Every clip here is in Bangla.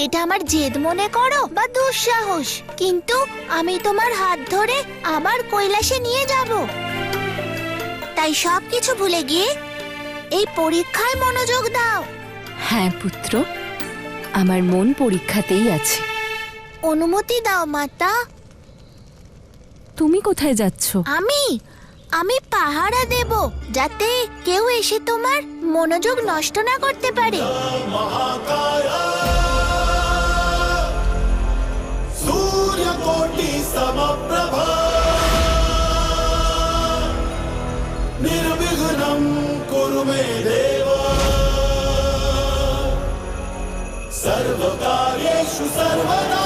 এটা আমার জেদ মনে করো বা দুঃসাহস, কিন্তু আমি তোমার হাত ধরে আবার কৈলাসে নিয়ে যাব। তাই সবকিছু ভুলে গিয়ে এই পরীক্ষায় মনোযোগ দাও। হ্যাঁ পুত্র, আমার মন পরীক্ষাতেই আছে। অনুমতি দাও মাতা। তুমি কোথায় যাচ্ছ? আমি পাহারা দেব, যাতে কেউ এসে তোমার মনোযোগ নষ্ট না করতে পারে। सूर्यकोटि समप्रभा निर्विघ्नं कुरु मे देव सर्वकार्येषु सर्वदा।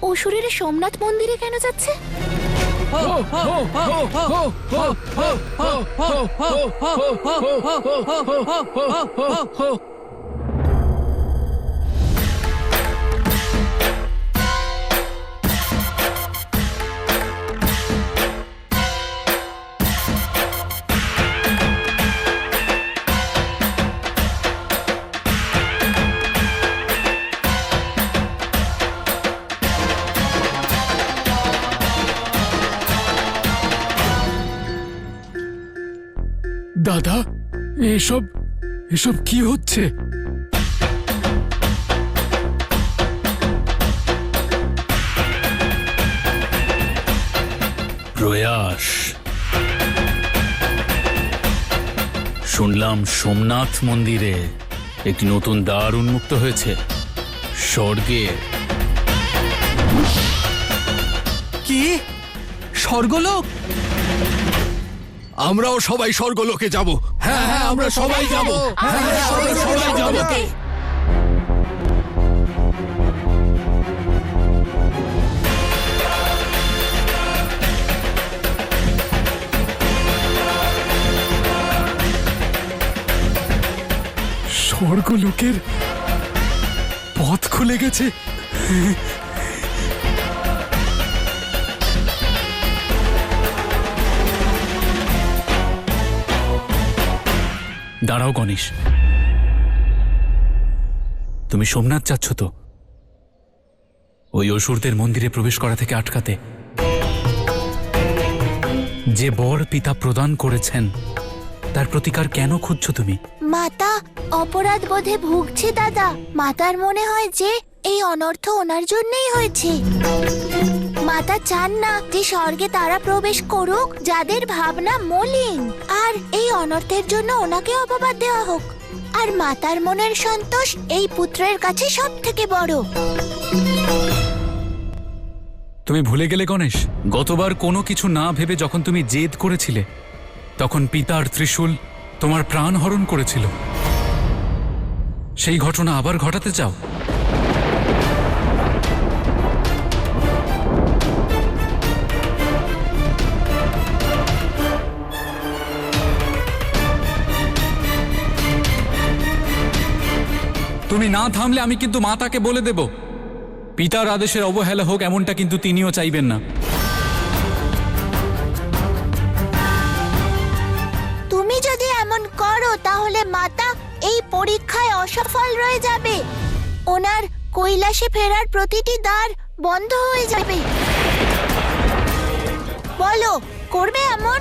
অসুরের সোমনাথ মন্দিরে কেন যাচ্ছে? দাদা, এসব এসব কি হচ্ছে? প্রয়াস, শুনলাম সোমনাথ মন্দিরে একটি নতুন দ্বার উন্মুক্ত হয়েছে স্বর্গে। কি? স্বর্গলোক? আমরাও সবাই স্বর্গলোকে যাব। হ্যাঁ হ্যাঁ, আমরা সবাই যাব। হ্যাঁ হ্যাঁ, আমরা সবাই যাব। স্বর্গলোকের পথ খুলে গেছে। দাঁড়াও গণেশ, তুমি সোমনাথ যাচ্ছ তো ওই অসুরদের মন্দিরে প্রবেশ করা থেকে আটকাতে? যে বর পিতা প্রদান করেছেন তার প্রতিকার কেন খুঁজছো তুমি? মাতা অপরাধ বোধে ভুগছে দাদা। মাতার মনে হয় যে এই অনর্থ ওনার জন্যই হয়েছে। মাতা চান না যে স্বর্গে তারা প্রবেশ করুক যাদের ভাবনা মলিন, আর এই অনর্থের জন্য ওনাকে অপবাদ দেওয়া হোক। আর মাতার মনের সন্তোষ এই পুত্রের কাছে সব থেকে বড়। তুমি ভুলে গেলে গণেশ, গতবার কোনো কিছু না ভেবে যখন তুমি জেদ করেছিলে তখন পিতার ত্রিশূল তোমার প্রাণ হরণ করেছিল। সেই ঘটনা আবার ঘটাতে চাও? তুমি না থামলে আমি কিন্তু মাতাকে বলে দেব। পিতার আদেশের অবহেলা হোক এমনটা কিন্তু তিনিও চাইবেন না। তুমি যদি এমন করো তাহলে মাতা এই পরীক্ষায় অসফল রয়ে যাবে। ওনার কৈলাসে ফেরার প্রতিটি দ্বার বন্ধ হয়ে যাবে। বলো, করবে এমন?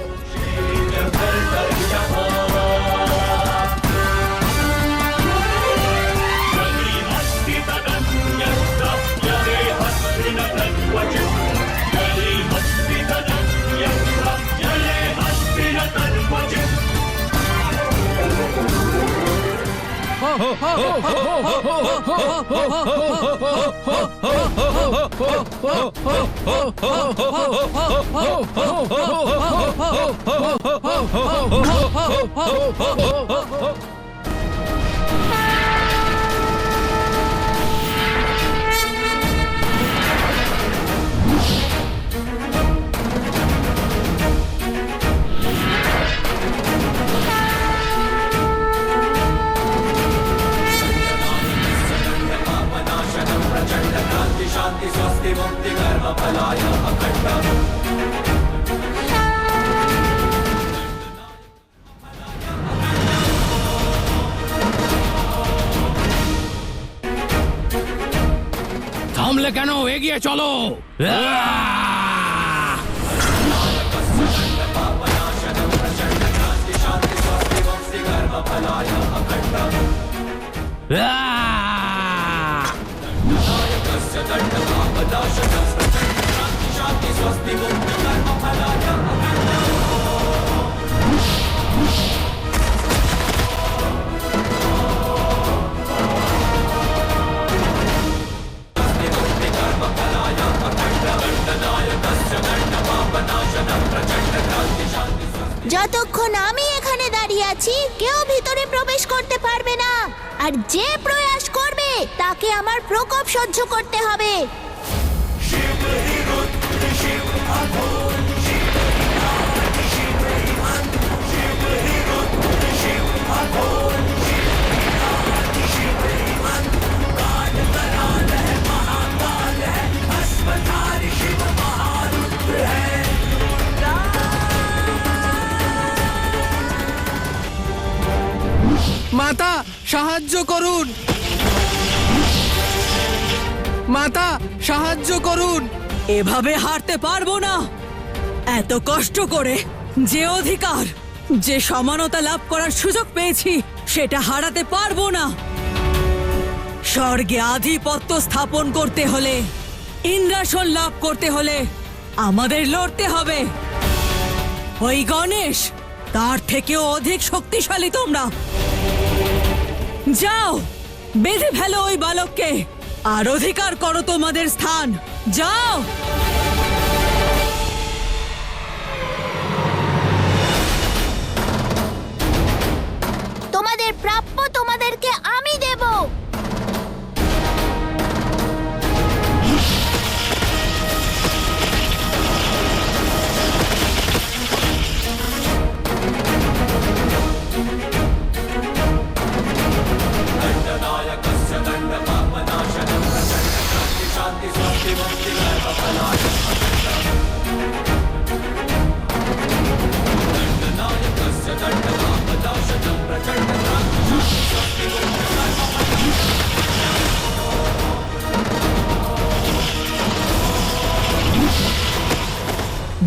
থামলে কেন? এগিয়ে চলো। যতক্ষণ আমি এখানে দাঁড়িয়ে আছি কেউ ভিতরে প্রবেশ করতে পারবে না, আর যে প্রয়াস করবে তাকে আমার প্রকোপ সহ্য করতে হবে। মাতা সাহায্য করুন, মাতা সাহায্য করুন। এভাবে হারতে পারবো না। এত কষ্ট করে যে অধিকার, যে সমানতা লাভ করার সুযোগ পেয়েছি সেটা হারাতে পারবো না। স্বর্গে আধিপত্য স্থাপন করতে হলে, ইন্দ্রাসন লাভ করতে হলে আমাদের লড়তে হবে। ওই গণেশ তার থেকেও অধিক শক্তিশালী তোমরা। যাও, বেঁধে ফেলো ওই বালককে আর অধিকার করো তোমাদের স্থান। যাও। তোমাদের প্রাপ্য তোমাদেরকে আমি দেব।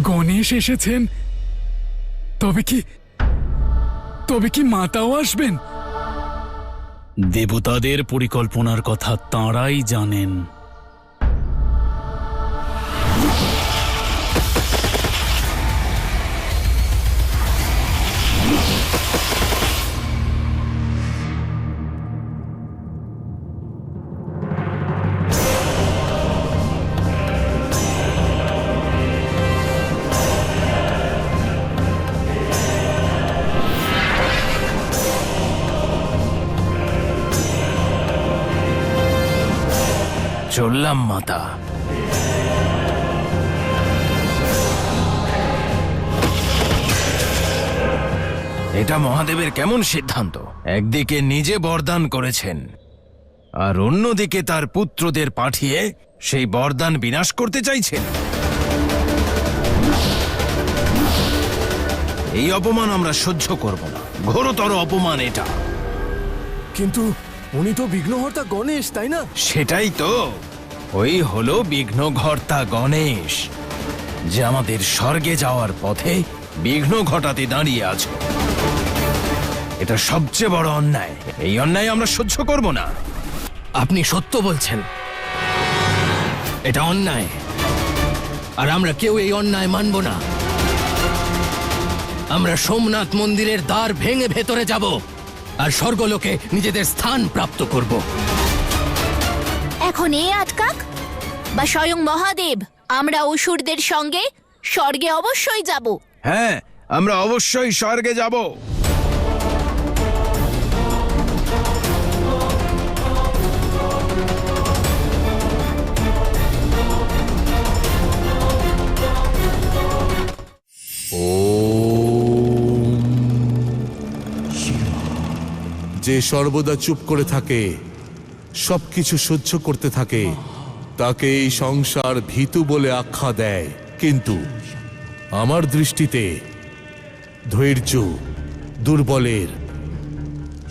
গণেশ এসেছেন, তবে কি মাতাও আসবেন? দেবতাদের পরিকল্পনার কথা তাঁরাই জানেন। চললাম মাতা। এটা মহাদেবের কেমন সিদ্ধান্ত? একদিকে নিজে বরদান করেছেন আর অন্যদিকে তার পুত্রদের পাঠিয়ে সেই বরদান বিনাশ করতে চাইছেন। এই অপমান আমরা সহ্য করব না, ঘোরতর অপমান এটা। কিন্তু উনি তো বিঘ্নহর্তা গণেশ, তাই না? সেটাই তো, ওই হলো বিঘ্নঘর্তা গণেশ, যে আমাদের স্বর্গে যাওয়ার পথে বিঘ্ন ঘটাতে দাঁড়িয়ে আছে। এটা সবচেয়ে বড় অন্যায়। এই অন্যায় আমরা সহ্য করব না। আপনি সত্য বলছেন, এটা অন্যায়, আর আমরা কেউ এই অন্যায় মানব না। আমরা সোমনাথ মন্দিরের দ্বার ভেঙে ভেতরে যাব, আর স্বর্গলোকে নিজেদের স্থান প্রাপ্ত করব। এখন এ আটকাক বা স্বয়ং মহাদেব, আমরা অসুরদের সঙ্গে স্বর্গে অবশ্যই যাব। হ্যাঁ, আমরা অবশ্যই স্বর্গে যাব। যে সর্বদা চুপ করে থাকে, সবকিছু সহ্য করতে থাকে, তাকে এই সংসার ভীতু বলে আখ্যা দেয়। কিন্তু আমার দৃষ্টিতে ধৈর্য দুর্বলের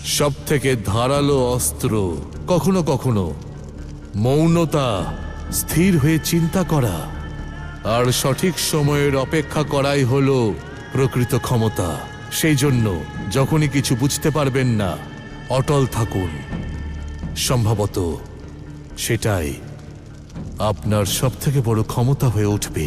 সব থেকে ধারালো অস্ত্র। কখনো কখনো মৌনতা, স্থির হয়ে চিন্তা করা আর সঠিক সময়ের অপেক্ষা করাই হলো প্রকৃত ক্ষমতা। সেই জন্য যখনই কিছু বুঝতে পারবেন না, অটল থাকুন। সম্ভবত সেটাই আপনার সবথেকে বড় ক্ষমতা হয়ে উঠবে।